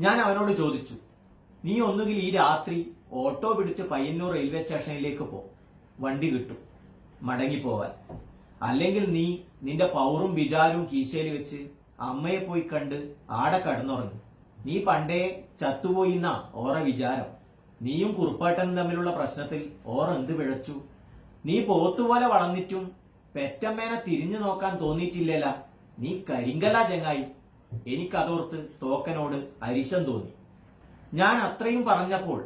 ഞാൻ അവനോട് ചോദിച്ചു, നീ ഒന്നുകിൽ ഈ രാത്രി ഓട്ടോ പിടിച്ച് പയ്യന്നൂർ റെയിൽവേ സ്റ്റേഷനിലേക്ക് പോ, വണ്ടി കിട്ടും മടങ്ങിപ്പോവാൻ. അല്ലെങ്കിൽ നീ നിന്റെ പൗറും വിചാരവും കീശയിൽ വെച്ച് അമ്മയെ പോയി കണ്ട് ആടെ കടന്നുറങ്ങി. നീ പണ്ടേ ചത്തുപോയിന്നാ ഓറ വിചാരം. നീയും കുറുപ്പാട്ടനും തമ്മിലുള്ള പ്രശ്നത്തിൽ ഓർ എന്ത് പിഴച്ചു? നീ പോത്തുപോലെ വളർന്നിട്ടും പെറ്റമ്മേനെ തിരിഞ്ഞു നോക്കാൻ തോന്നിയിട്ടില്ലല്ല. നീ കരിങ്കല ചെങ്ങായി. എനിക്കതോർത്ത് തോക്കനോട് അരിശം തോന്നി. ഞാൻ അത്രയും പറഞ്ഞപ്പോൾ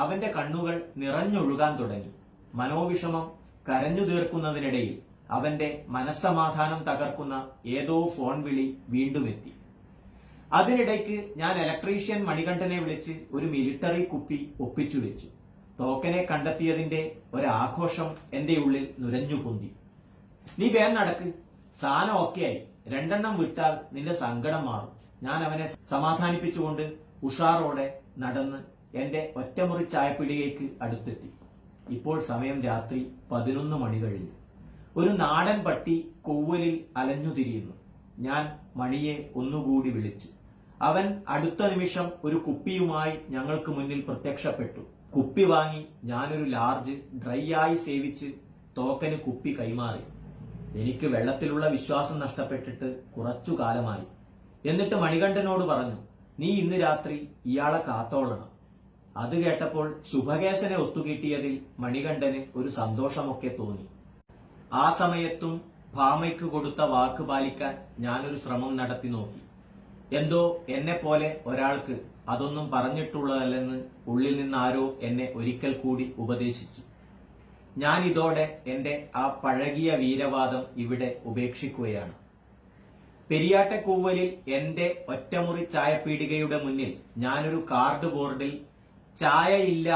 അവന്റെ കണ്ണുകൾ നിറഞ്ഞൊഴുകാൻ തുടങ്ങി. മനോവിഷമം കരഞ്ഞു തീർക്കുന്നതിനിടയിൽ അവന്റെ മനസ്സമാധാനം തകർക്കുന്ന ഏതോ ഫോൺ വിളി വീണ്ടും എത്തി. അതിനിടയ്ക്ക് ഞാൻ ഇലക്ട്രീഷ്യൻ മണികണ്ഠനെ വിളിച്ച് ഒരു മിലിറ്ററി കുപ്പി ഒപ്പിച്ചു വെച്ചു. തോക്കനെ കണ്ടെത്തിയതിന്റെ ഒരാഘോഷം എന്റെ ഉള്ളിൽ നുരഞ്ഞു പൊന്തി. നീ വേഗം നടക്ക്, സാധനം ഓക്കെയായി, 2 എണ്ണം വിട്ടാൽ നിന്റെ സങ്കടം മാറും. ഞാൻ അവനെ സമാധാനിപ്പിച്ചുകൊണ്ട് ഉഷാറോടെ നടന്ന് എന്റെ ഒറ്റമുറി ചായപ്പിടികയ്ക്ക് അടുത്തെത്തി. ഇപ്പോൾ സമയം രാത്രി 11 മണി കഴിഞ്ഞു. ഒരു നാടൻ പട്ടി കൊവ്വലിൽ അലഞ്ഞുതിരിയുന്നു. ഞാൻ മണിയെ ഒന്നുകൂടി വിളിച്ചു. അവൻ അടുത്ത നിമിഷം ഒരു കുപ്പിയുമായി ഞങ്ങൾക്ക് മുന്നിൽ പ്രത്യക്ഷപ്പെട്ടു. കുപ്പി വാങ്ങി ഞാനൊരു ലാർജ് ഡ്രൈ ആയി സേവിച്ച് തോക്കന് കുപ്പി കൈമാറി. എനിക്ക് വെള്ളത്തിലുള്ള വിശ്വാസം നഷ്ടപ്പെട്ടിട്ട് കുറച്ചു കാലമായി. എന്നിട്ട് മണികണ്ഠനോട് പറഞ്ഞു, നീ ഇന്ന് രാത്രി ഇയാളെ കാത്തോളണം. അത് കേട്ടപ്പോൾ ശുഭകേശനെ ഒത്തുകിട്ടിയതിൽ മണികണ്ഠന് ഒരു സന്തോഷമൊക്കെ തോന്നി. ആ സമയത്തും ഭാമയ്ക്ക് കൊടുത്ത വാക്ക് പാലിക്കാൻ ഞാനൊരു ശ്രമം നടത്തി നോക്കി. എന്തോ എന്നെ പോലെ ഒരാൾക്ക് അതൊന്നും പറഞ്ഞിട്ടുള്ളതല്ലെന്ന് ഉള്ളിൽ നിന്നാരോ എന്നെ ഒരിക്കൽ കൂടി ഉപദേശിച്ചു. ഞാൻ ഇതോടെ എന്റെ ആ പഴകിയ വീരവാദം ഇവിടെ ഉപേക്ഷിക്കുകയാണ്. പെരിയാട്ടെക്കൂവലിൽ എന്റെ ഒറ്റമുറി ചായപ്പീടികയുടെ മുന്നിൽ ഞാനൊരു കാർഡ് ബോർഡിൽ ചായയില്ല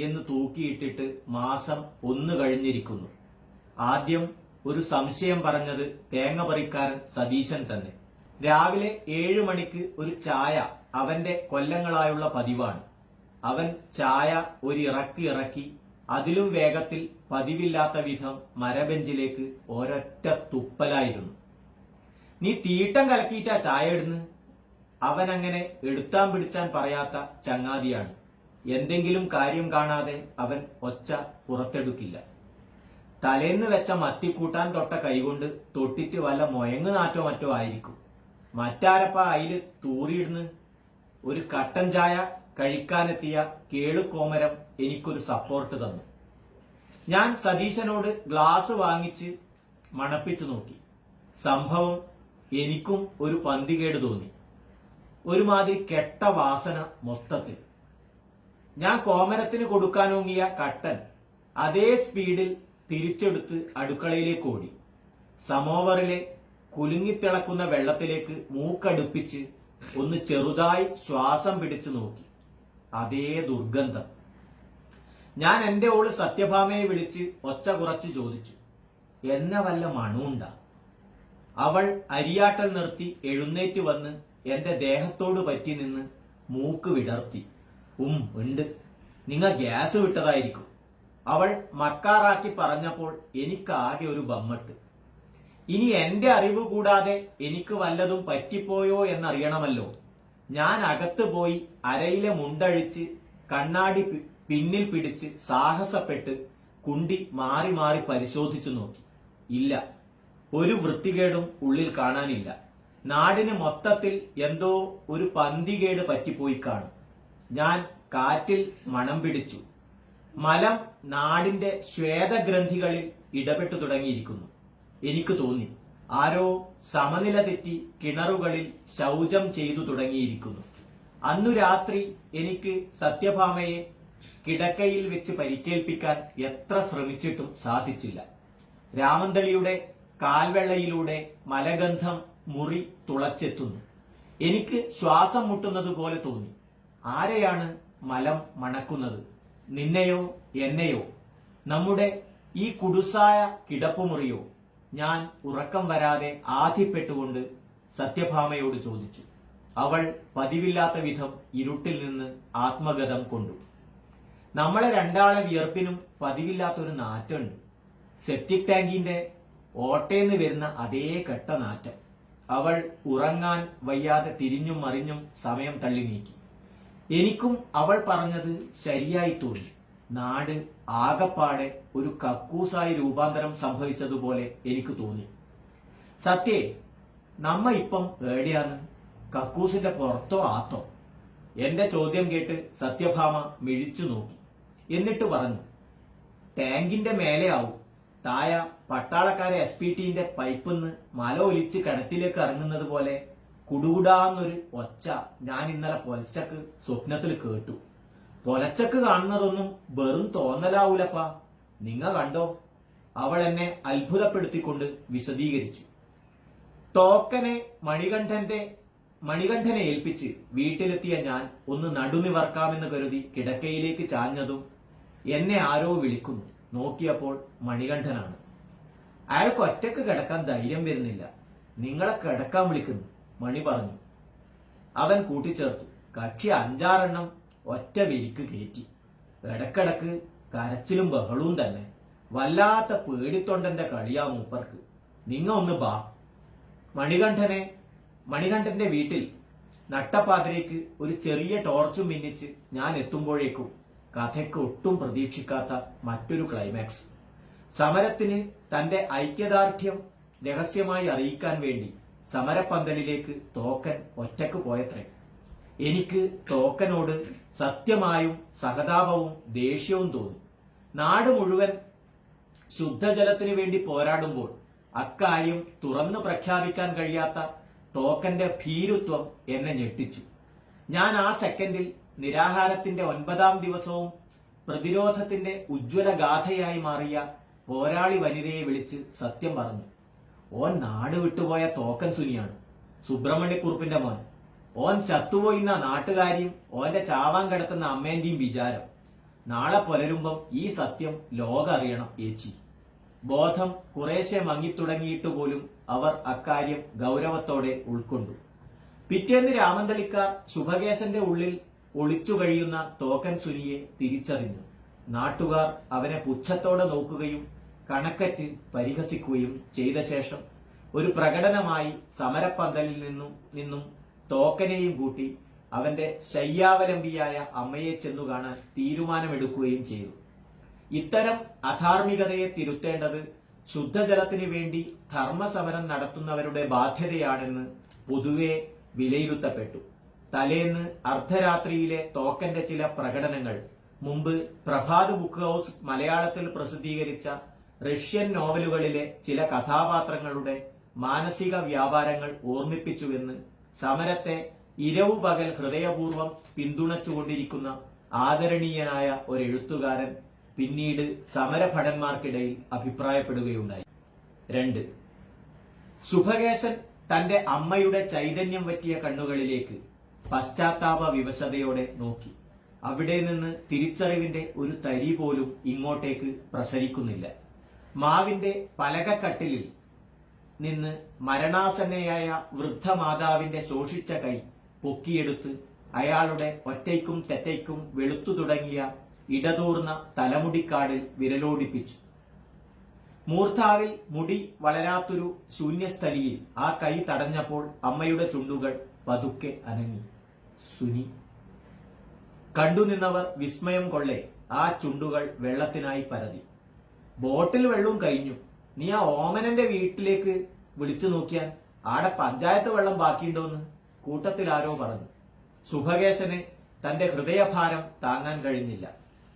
എന്ന് തൂക്കിയിട്ടിട്ട് മാസം 1 കഴിഞ്ഞിരിക്കുന്നു. ആദ്യം ഒരു സംശയം പറഞ്ഞത് തേങ്ങ പറിക്കാരൻ സതീശൻ തന്നെ. രാവിലെ 7 മണിക്ക് ഒരു ചായ അവന്റെ കൊല്ലങ്ങളായുള്ള പതിവാണ്. അവൻ ചായ ഇറക്കി അതിലും വേഗത്തിൽ പതിവില്ലാത്ത വിധം മരബെഞ്ചിലേക്ക് ഒരൊറ്റ തുപ്പലായിരുന്നു. നീ തീട്ടം കലക്കിയിട്ടാ ചായ ഇടുന്ന്? അവനങ്ങനെ എടുത്താൻ പിടിച്ചാൻ പറയാത്ത ചങ്ങാതിയാണ്. എന്തെങ്കിലും കാര്യം കാണാതെ അവൻ ഒച്ച പുറത്തെടുക്കില്ല. തലേന്ന് വെച്ച മത്തിക്കൂട്ടാൻ തൊട്ട കൈകൊണ്ട് തൊട്ടിട്ട് വല്ല മൊയങ്ങ് നാറ്റോ മറ്റോ ആയിരിക്കും. മറ്റാരപ്പ അയില് തൂറിയിടുന്ന്? ഒരു കട്ടൻ ചായ കഴിക്കാനെത്തിയ കേളുകോമരം എനിക്കൊരു സപ്പോർട്ട് തന്നു. ഞാൻ സതീശനോട് ഗ്ലാസ് വാങ്ങിച്ച് മണപ്പിച്ചു നോക്കി. സംഭവം എനിക്കും ഒരു പന്തികേട് തോന്നി. ഒരുമാതിരി കെട്ട വാസന മൊത്തത്തിൽ. ഞാൻ കോമരത്തിന് കൊടുക്കാനോങ്ങിയ കട്ടൻ അതേ സ്പീഡിൽ തിരിച്ചെടുത്ത് അടുക്കളയിലേക്ക് ഓടി. സമോവറിലെ കുലുങ്ങിത്തിളക്കുന്ന വെള്ളത്തിലേക്ക് മൂക്കടുപ്പിച്ച് ഒന്ന് ചെറുതായി ശ്വാസം പിടിച്ചു നോക്കി. അതേ ദുർഗന്ധം. ഞാൻ എന്റെ ഓള് സത്യഭാമയെ വിളിച്ച് ഒച്ച കുറച്ച് ചോദിച്ചു, എന്നെ വല്ല മണമുണ്ടാ? അവൾ അരിയാട്ടൽ നിർത്തി എഴുന്നേറ്റ് വന്ന് എന്റെ ദേഹത്തോട് പറ്റി നിന്ന് മൂക്ക് വിടർത്തി. ഉണ്ട്, നിങ്ങൾ ഗ്യാസ് വിട്ടതായിരിക്കും. അവൾ മക്കാറാക്കി പറഞ്ഞപ്പോൾ എനിക്കാകെ ഒരു ബമ്മട്ട്. ഇനി എന്റെ അറിവ് കൂടാതെ എനിക്ക് വല്ലതും പറ്റിപ്പോയോ എന്നറിയണമല്ലോ. ഞാൻ അകത്ത് പോയി അരയിലെ മുണ്ടഴിച്ച് കണ്ണാടി പിന്നിൽ പിടിച്ച് സാഹസപ്പെട്ട് കുണ്ടി മാറി മാറി പരിശോധിച്ചു നോക്കി. ഇല്ല, ഒരു വൃത്തികേടും ഉള്ളിൽ കാണാനില്ല. നാടിന് മൊത്തത്തിൽ എന്തോ ഒരു പന്തികേട് പറ്റിപ്പോയി കാണും. ഞാൻ കാറ്റിൽ മണം പിടിച്ചു. മലം നാടിന്റെ ശ്വേതഗ്രന്ഥികളിൽ ഇടപെട്ടു തുടങ്ങിയിരിക്കുന്നു. എനിക്ക് തോന്നി ആരോ സമനില തെറ്റി കിണറുകളിൽ ശൗചം ചെയ്തു തുടങ്ങിയിരിക്കുന്നു. അന്നു രാത്രി എനിക്ക് സത്യഭാമയെ കിടക്കയിൽ വെച്ച് പരിക്കേൽപ്പിക്കാൻ എത്ര ശ്രമിച്ചിട്ടും സാധിച്ചില്ല. രാമന്തളിയുടെ കാൽവെള്ളയിലൂടെ മലഗന്ധം മുറി തുളച്ചെത്തുന്നു. എനിക്ക് ശ്വാസം മുട്ടുന്നത് പോലെ തോന്നി. ആരെയാണ് മലം മണക്കുന്നത്? നിന്നെയോ എന്നെയോ? നമ്മുടെ ഈ കുടുസായ കിടപ്പുമുറിയോ? ഞാൻ ഉറക്കം വരാതെ ആധിപ്പെട്ടുകൊണ്ട് സത്യഭാമയോട് ചോദിച്ചു. അവൾ പതിവില്ലാത്ത വിധം ഇരുട്ടിൽ നിന്ന് ആത്മഗതം കൊണ്ടു. നമ്മളെ രണ്ടാളെ വിയർപ്പിനും പതിവില്ലാത്തൊരു നാറ്റമുണ്ട്. സെപ്റ്റിക് ടാങ്കിന്റെ ഓട്ടേന്ന് വരുന്ന അതേ കെട്ട നാറ്റം. അവൾ ഉറങ്ങാൻ വയ്യാതെ തിരിഞ്ഞും മറിഞ്ഞും സമയം തള്ളി നീക്കി. എനിക്കും അവൾ പറഞ്ഞത് ശരിയായി തോന്നി. നാട് ആകപ്പാടെ ഒരു കക്കൂസായി രൂപാന്തരം സംഭവിച്ചതുപോലെ എനിക്ക് തോന്നി. സത്യേ, നമ്മ ഇപ്പം ഏടിയാന്ന്? കക്കൂസിന്റെ പുറത്തോ ആത്തോ? എന്റെ ചോദ്യം കേട്ട് സത്യഭാമ മിഴിച്ചു നോക്കി. എന്നിട്ട് പറഞ്ഞു, ടാങ്കിന്റെ മേലെ ആവും. തായ പട്ടാളക്കാരെ SPTന്റെ പൈപ്പിന്ന് മല ഒലിച്ച് കിണറ്റിലേക്ക് ഇറങ്ങുന്നത് പോലെ കുടുകുടാന്നൊരു ഒച്ച ഞാൻ ഇന്നലെ പൊലച്ചക്ക് സ്വപ്നത്തിൽ കേട്ടു. പൊലച്ചക്ക് കാണുന്നതൊന്നും വെറും തോന്നലാവൂലപ്പാ. നിങ്ങ കണ്ടോ? അവൾ എന്നെ അത്ഭുതപ്പെടുത്തിക്കൊണ്ട് വിശദീകരിച്ചു. തോക്കനെ മണികണ്ഠനെ ഏൽപ്പിച്ച് വീട്ടിലെത്തിയ ഞാൻ ഒന്ന് നടുനിവർക്കാമെന്ന് കരുതി കിടക്കയിലേക്ക് ചാഞ്ഞതും എന്നെ ആരോ വിളിക്കുന്നു. നോക്കിയപ്പോൾ മണികണ്ഠനാണ്. അയാൾക്ക് ഒറ്റക്ക് കിടക്കാൻ ധൈര്യം വരുന്നില്ല. നിങ്ങളെ കിടക്കാൻ വിളിക്കുന്നു, മണി പറഞ്ഞു. അവൻ കൂട്ടിച്ചേർത്തു, കക്ഷി 5-6 എണ്ണം ഒറ്റ വിരിക്ക് കയറ്റി. ഇടക്കിടക്ക് കരച്ചിലും ബഹളവും തന്നെ. വല്ലാത്ത പേടിത്തൊണ്ടന്റെ കളിയാ മൂപ്പർക്ക്. നിങ്ങ ഒന്ന് ബാ. മണികണ്ഠന്റെ വീട്ടിൽ നട്ടപ്പാതിരേക്ക് ഒരു ചെറിയ ടോർച്ചും മിന്നിച്ച് ഞാൻ എത്തുമ്പോഴേക്കും കഥയ്ക്ക് ഒട്ടും പ്രതീക്ഷിക്കാത്ത മറ്റൊരു ക്ലൈമാക്സ്. സമരത്തിന് തന്റെ ഐക്യദാർഢ്യം രഹസ്യമായി അറിയിക്കാൻ വേണ്ടി സമരപ്പന്തലിലേക്ക് തോക്കൻ ഒറ്റക്ക് പോയത്രേ. എനിക്ക് തോക്കനോട് സത്യമായും സഹതാപവും ദേഷ്യവും തോന്നി. നാട് മുഴുവൻ ശുദ്ധജലത്തിനു വേണ്ടി പോരാടുമ്പോൾ അക്കാര്യം തുറന്നു പ്രഖ്യാപിക്കാൻ കഴിയാത്ത തോക്കന്റെ ഭീരുത്വം എന്നെ ഞെട്ടിച്ചു. ഞാൻ ആ സെക്കൻഡിൽ നിരാഹാരത്തിന്റെ 9ാം ദിവസവും പ്രതിരോധത്തിന്റെ ഉജ്ജ്വല ഗാഥയായി മാറിയ പോരാളി വനിതയെ വിളിച്ച് സത്യം പറഞ്ഞു. ഓൻ നാട് വിട്ടുപോയ തോക്കൻ സുനിയാണ്, സുബ്രഹ്മണ്യക്കുറുപ്പിന്റെ മോൻ. ഓൻ ചത്തുപോയിന്ന നാട്ടുകാരിയും ഓന്റെ ചാവാൻ കിടക്കുന്ന അമ്മേന്റെയും വിചാരം. നാളെ പുലരുമ്പം ഈ സത്യം ലോകം അറിയണം ഏച്ചി. ബോധം കുറേശ്ശെ മങ്ങിത്തുടങ്ങിയിട്ട് പോലും അവർ അക്കാര്യം ഗൗരവത്തോടെ ഉൾക്കൊണ്ടു. പിറ്റേന്ന് രാമന്തളിക്കാർ ശുഭകേശന്റെ ഉള്ളിൽ ഒളിച്ചു കഴിയുന്ന തോക്കൻ സുനിയെ തിരിച്ചറിഞ്ഞു. നാട്ടുകാർ അവനെ പുച്ഛത്തോടെ നോക്കുകയും കണക്കറ്റ് പരിഹസിക്കുകയും ചെയ്ത ശേഷം ഒരു പ്രകടനമായി സമരപ്പന്തലിൽ നിന്നും തോക്കനെയും കൂട്ടി അവന്റെ ശയ്യാവലംബിയായ അമ്മയെ ചെന്നു കാണാൻ തീരുമാനമെടുക്കുകയും ചെയ്തു. ഇത്തരം അധാർമികതയെ തിരുത്തേണ്ടത് ശുദ്ധജലത്തിനു വേണ്ടി ധർമ്മസമരം നടത്തുന്നവരുടെ ബാധ്യതയാണെന്ന് പൊതുവെ വിലയിരുത്തപ്പെട്ടു. തലേന്ന് അർദ്ധരാത്രിയിലെ തോക്കന്റെ ചില പ്രകടനങ്ങൾ മുമ്പ് പ്രഭാത് ബുക്ക് ഹൌസ് മലയാളത്തിൽ പ്രസിദ്ധീകരിച്ച റഷ്യൻ നോവലുകളിലെ ചില കഥാപാത്രങ്ങളുടെ മാനസിക വ്യാപാരങ്ങൾ ഓർമ്മിപ്പിച്ചുവെന്ന് സമരത്തെ ഇരവു പകൽ ഹൃദയപൂർവ്വം പിന്തുണച്ചുകൊണ്ടിരിക്കുന്ന ആദരണീയനായ ഒരു എഴുത്തുകാരൻ പിന്നീട് സമരഭടന്മാർക്കിടയിൽ അഭിപ്രായപ്പെടുകയുണ്ടായി. 2. ശുഭകേശൻ തന്റെ അമ്മയുടെ ചൈതന്യം വറ്റിയ കണ്ണുകളിലേക്ക് പശ്ചാത്താപ വിവശതയോടെ നോക്കി. അവിടെ നിന്ന് തിരിച്ചറിവിന്റെ ഒരു തരി പോലും ഇങ്ങോട്ടേക്ക് പ്രസരിക്കുന്നില്ല. മാവിന്റെ പലകക്കട്ടിലിൽ നിന്ന് മരണാസന്നയായ വൃദ്ധമാതാവിന്റെ ശോഷിച്ച കൈ പൊക്കിയെടുത്ത് അയാളുടെ ഒറ്റയ്ക്കും തെറ്റയ്ക്കും വെളുത്തു തുടങ്ങിയ ഇടതൂർന്ന തലമുടിക്കാടിൽ വിരലോടിപ്പിച്ചു. മൂർധാവിൽ മുടി വളരാത്തൊരു ശൂന്യസ്ഥലിയിൽ ആ കൈ തടഞ്ഞപ്പോൾ അമ്മയുടെ ചുണ്ടുകൾ പതുക്കെ അനങ്ങി. സുനി. കണ്ടുനിന്നവർ വിസ്മയം കൊള്ളെ ആ ചുണ്ടുകൾ വെള്ളത്തിനായി പരതി. ബോട്ടിൽ വെള്ളവും കഴിഞ്ഞു. നീ ആ ഓമനന്റെ വീട്ടിലേക്ക് വിളിച്ചു നോക്കിയാൽ ആടെ പഞ്ചായത്ത് വെള്ളം ബാക്കിയുണ്ടോന്ന് കൂട്ടത്തിൽ ആരോ പറഞ്ഞു. ശുഭകേശന് തന്റെ ഹൃദയഭാരം താങ്ങാൻ കഴിഞ്ഞില്ല.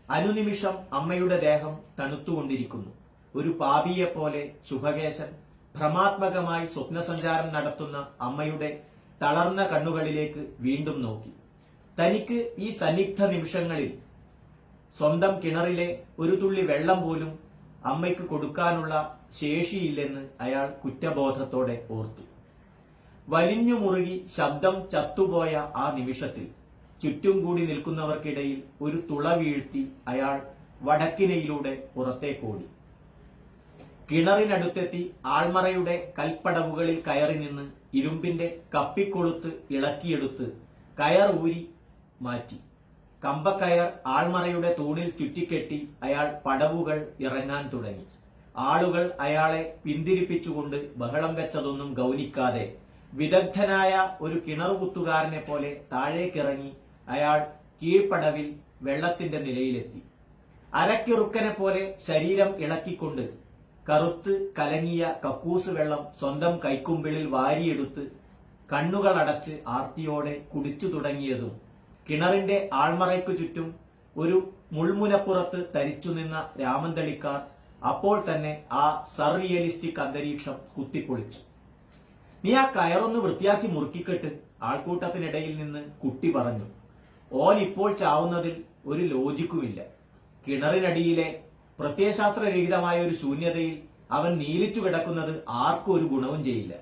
അനുനിമിഷം അമ്മയുടെ ദേഹം തണുത്തുകൊണ്ടിരിക്കുന്നു. ഒരു പാപിയെപ്പോലെ ശുഭകേശൻ ഭ്രമാത്മകമായി സ്വപ്നസഞ്ചാരം നടത്തുന്ന അമ്മയുടെ തളർന്ന കണ്ണുകളിലേക്ക് വീണ്ടും നോക്കി. തനിക്ക് ഈ സന്നിഗ്ധ നിമിഷങ്ങളിൽ സ്വന്തം കിണറിലെ ഒരു തുള്ളി വെള്ളം പോലും അമ്മയ്ക്ക് കൊടുക്കാനുള്ള ശേഷിയില്ലെന്ന് അയാൾ കുറ്റബോധത്തോടെ ഓർത്തു. വലിഞ്ഞു മുറുകി ശബ്ദം ചത്തുപോയ ആ നിമിഷത്തിൽ ചുറ്റും കൂടി നിൽക്കുന്നവർക്കിടയിൽ ഒരു തുള വീഴ്ത്തി അയാൾ വടക്കിനയിലൂടെ പുറത്തേക്കോടി. കിണറിനടുത്തെത്തി ആൾമറയുടെ കൽപ്പടവുകളിൽ കയറി നിന്ന് ഇരുമ്പിന്റെ കപ്പിക്കൊളുത്ത് ഇളക്കിയെടുത്ത് കയർ ഊരി മാറ്റി. കമ്പക്കയർ ആൾമറയുടെ തൂണിൽ ചുറ്റിക്കെട്ടി അയാൾ പടവുകൾ ഇറങ്ങാൻ തുടങ്ങി. ആളുകൾ അയാളെ പിന്തിരിപ്പിച്ചുകൊണ്ട് ബഹളം വെച്ചതൊന്നും ഗൗനിക്കാതെ വിദഗ്ധനായ ഒരു കിണറുകുത്തുകാരനെ പോലെ താഴേക്കിറങ്ങി അയാൾ കീഴ്പടവിൽ വെള്ളത്തിന്റെ നിലയിലെത്തി. അരക്കിറുക്കനെ പോലെ ശരീരം ഇളക്കിക്കൊണ്ട് കറുത്ത് കലങ്ങിയ കക്കൂസ് വെള്ളം സ്വന്തം കൈക്കുമ്പിളിൽ വാരിയെടുത്ത് കണ്ണുകളടച്ച് ആർത്തിയോടെ കുടിച്ചു തുടങ്ങിയതും കിണറിന്റെ ആൾമറയ്ക്കു ചുറ്റും ഒരു മുൾമുനപ്പുറത്ത് തരിച്ചു നിന്ന രാമന്തളിക്കാർ അപ്പോൾ തന്നെ ആ സർറിയലിസ്റ്റിക് അന്തരീക്ഷം കുത്തിപ്പൊളിച്ചു. "നീ ആ കയറൊന്ന് വൃത്തിയാക്കി മുറുക്കിക്കെട്ട്," ആൾക്കൂട്ടത്തിനിടയിൽ നിന്ന് കുട്ടി പറഞ്ഞു. ഓൻ ഇപ്പോൾ ചാവുന്നതിൽ ഒരു ലോജിക്കുമില്ല. കിണറിനടിയിലെ പ്രത്യയശാസ്ത്രരഹിതമായ ഒരു ശൂന്യതയിൽ അവൻ നീലിച്ചു കിടക്കുന്നത് ആർക്കും ഒരു ഗുണവും ചെയ്യില്ല.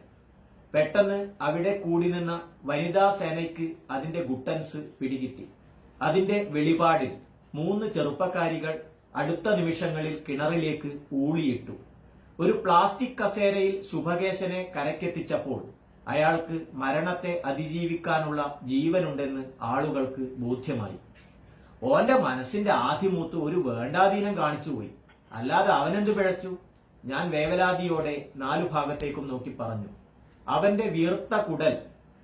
പെട്ടെന്ന് അവിടെ കൂടി നിന്ന വനിതാ സേനയ്ക്ക് അതിന്റെ ഗുട്ടൻസ് പിടികിട്ടി. അതിന്റെ വെളിപാടിൽ 3 ചെറുപ്പക്കാരികൾ അടുത്ത നിമിഷങ്ങളിൽ കിണറിലേക്ക് ഊളിയിട്ടു. ഒരു പ്ലാസ്റ്റിക് കസേരയിൽ ശുഭകേശനെ കരക്കെത്തിച്ചപ്പോൾ അയാൾക്ക് മരണത്തെ അതിജീവിക്കാനുള്ള ജീവനുണ്ടെന്ന് ആളുകൾക്ക് ബോധ്യമായി. ഓന്റെ മനസ്സിന്റെ ആധിമൂത്ത് ഒരു വേണ്ടാധീനം കാണിച്ചുപോയി. അല്ലാതെ അവനെന്തു പിഴച്ചു? ഞാൻ വേവലാതിയോടെ 4 ഭാഗത്തേക്കും നോക്കി പറഞ്ഞു. അവന്റെ വീർത്ത കുടൽ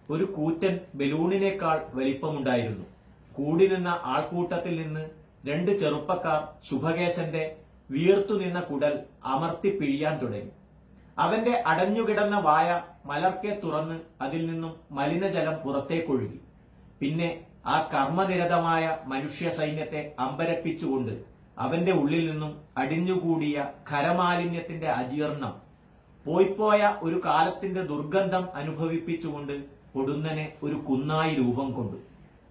ഒരു കൂറ്റൻ ബലൂണിനേക്കാൾ വലിപ്പമുണ്ടായിരുന്നു. കൂടി നിന്ന ആൾക്കൂട്ടത്തിൽ നിന്ന് 2 ചെറുപ്പക്കാർ ശുഭകേശന്റെ വീർത്തുനിന്ന കുടൽ അമർത്തി പിഴിയാൻ തുടങ്ങി. അവന്റെ അടഞ്ഞുകിടന്ന വായ മലർക്കെ തുറന്ന് അതിൽ നിന്നും മലിനജലം പുറത്തേക്കൊഴുകി. പിന്നെ ആ കർമ്മനിരതമായ മനുഷ്യ സൈന്യത്തെ അമ്പരപ്പിച്ചുകൊണ്ട് അവന്റെ ഉള്ളിൽ നിന്നും അടിഞ്ഞുകൂടിയ ഖരമാലിന്യത്തിന്റെ അജീർണം, പോയിപ്പോയ ഒരു കാലത്തിന്റെ ദുർഗന്ധം അനുഭവിപ്പിച്ചുകൊണ്ട് പൊടുന്നനെ ഒരു കുന്നായി രൂപം കൊണ്ടു.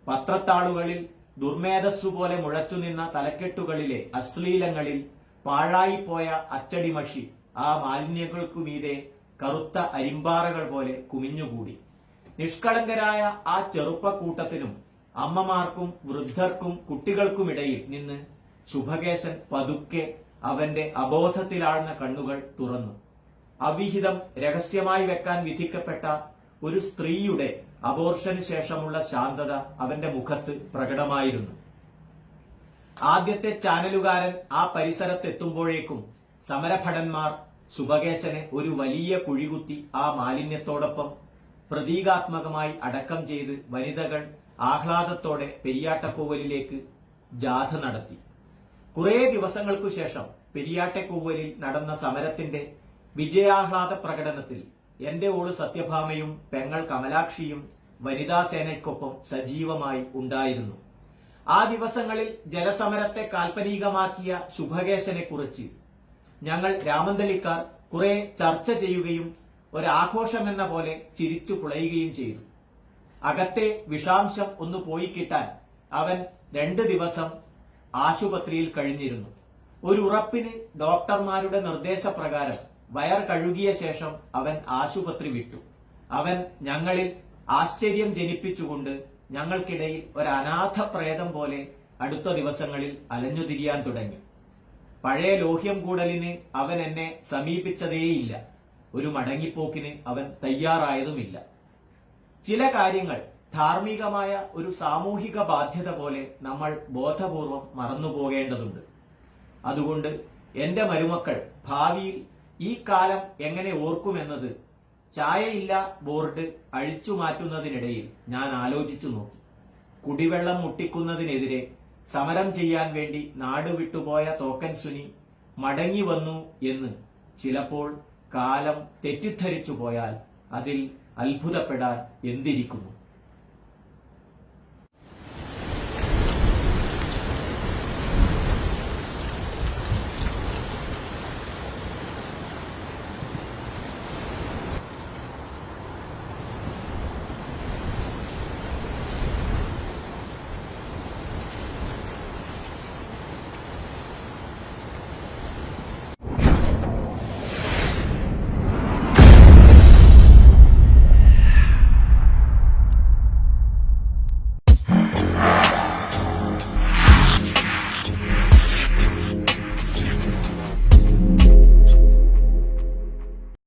പത്രത്താളുകളിൽ ദുർമേധസ്സു പോലെ മുഴച്ചുനിന്ന തലക്കെട്ടുകളിലെ അശ്ലീലങ്ങളിൽ പാഴായിപ്പോയ അച്ചടിമഷി ആ മാലിന്യങ്ങൾക്കുമീതെ കറുത്ത അരിമ്പാറകൾ പോലെ കുമിഞ്ഞുകൂടി. നിഷ്കളങ്കരായ ആ ചെറുപ്പക്കൂട്ടത്തിനും അമ്മമാർക്കും വൃദ്ധർക്കും കുട്ടികൾക്കുമിടയിൽ നിന്ന് ശുഭകേശൻ പതുക്കെ അവന്റെ അബോധത്തിലാഴ്ന്ന കണ്ണുകൾ തുറന്നു. അവിഹിതം രഹസ്യമായി വെക്കാൻ വിധിക്കപ്പെട്ട ഒരു സ്ത്രീയുടെ അബോർഷന് ശേഷമുള്ള ശാന്തത അവന്റെ മുഖത്ത് പ്രകടമായിരുന്നു. ആദ്യത്തെ ചാനലുകാരൻ ആ പരിസരത്തെത്തുമ്പോഴേക്കും സമരഭടന്മാർ ശുഭകേശനെ ഒരു വലിയ കുഴികുത്തി ആ മാലിന്യത്തോടൊപ്പം പ്രതീകാത്മകമായി അടക്കം ചെയ്ത് വനിതകൾ ആഹ്ലാദത്തോടെ പെരിയാട്ടക്കോവലിലേക്ക് ജാഥ നടത്തി. കുറേ ദിവസങ്ങൾക്കു ശേഷം പെരിയാട്ടക്കോവലിൽ നടന്ന സമരത്തിന്റെ വിജയാഹ്ലാദ പ്രകടനത്തിൽ എന്റെ ഓള് സത്യഭാമയും പെങ്ങൾ കമലാക്ഷിയും വനിതാസേനയ്ക്കൊപ്പം സജീവമായി ഉണ്ടായിരുന്നു. ആ ദിവസങ്ങളിൽ ജലസമരത്തെ കാൽപ്പനികമാക്കിയ ശുഭകേശനെ കുറിച്ച് ഞങ്ങൾ രാമന്തളിക്കാർ കുറെ ചർച്ച ചെയ്യുകയും ഒരാഘോഷമെന്ന പോലെ ചിരിച്ചു പുളയുകയും ചെയ്തു. അകത്തെ വിഷാംശം ഒന്ന് പോയി കിട്ടാൻ അവൻ 2 ദിവസം ആശുപത്രിയിൽ കഴിഞ്ഞിരുന്നു. ഒരു ഉറപ്പിന് ഡോക്ടർമാരുടെ നിർദ്ദേശപ്രകാരം വയർ കഴുകിയ ശേഷം അവൻ ആശുപത്രി വിട്ടു. അവൻ ഞങ്ങളിൽ ആശ്ചര്യം ജനിപ്പിച്ചുകൊണ്ട് ഞങ്ങൾക്കിടയിൽ ഒരു അനാഥ പ്രേതം പോലെ അടുത്ത ദിവസങ്ങളിൽ അലഞ്ഞുതിരിയാൻ തുടങ്ങി. പഴയ ലോഹ്യം കൂടലിന് അവൻ എന്നെ സമീപിച്ചതേയില്ല. ഒരു മടങ്ങിപ്പോക്കിന് അവൻ തയ്യാറായതുമില്ല. ചില കാര്യങ്ങൾ ധാർമ്മികമായ ഒരു സാമൂഹിക ബാധ്യത പോലെ നമ്മൾ ബോധപൂർവം മറന്നുപോകേണ്ടതുണ്ട്. അതുകൊണ്ട് എന്റെ മരുമക്കൾ ഭാവിയിൽ ഈ കാലം എങ്ങനെ ഓർക്കുമെന്നത് ചായയില്ല ബോർഡ് അഴിച്ചു മാറ്റുന്നതിനിടയിൽ ഞാൻ ആലോചിച്ചു നോക്കി. കുടിവെള്ളം മുട്ടിക്കുന്നതിനെതിരെ സമരം ചെയ്യാൻ വേണ്ടി നാട് വിട്ടുപോയ തോക്കൻ സുനി മടങ്ങി വന്നു എന്ന് ചിലപ്പോൾ കാലം തെറ്റിദ്ധരിച്ചു പോയാൽ അതിൽ അത്ഭുതപ്പെടാൻ എന്തിരിക്കുന്നു.